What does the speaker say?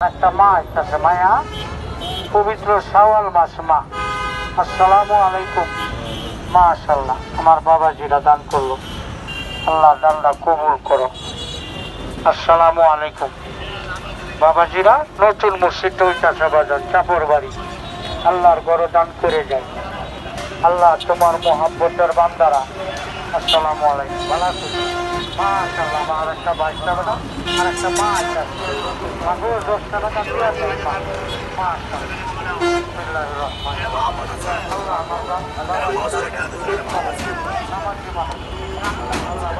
একটা মা আসতেছে মায়া পবিত্র শাওয়াল মাস মা। আসসালামু আলাইকুম। মাশাআল্লাহ আমার বাবাজিরা দান করলো, আল্লাহ দানটা কবুল করো। আসসালামু আলাইকুম বাবাজিরা। নতুন মসজিদটা হইতাছে বাজার চাপর বাড়ি, আল্লাহর ঘর দান করে যায়। আল্লাহ তোমার মোহাব্বতের বান্দারা। আসসালামু আলাইকুম। ভালো আছেন? মাশাআল্লাহ আমার একটা বাইশটা বেটা আর একটা মা আছে। মাগো 10 টাকা দিয়ে আছে মা। মাশাআল্লাহ বিসমিল্লাহির রহমানির রহিম। আল্লাহ আমার নামাজি মানুষ। আল্লাহ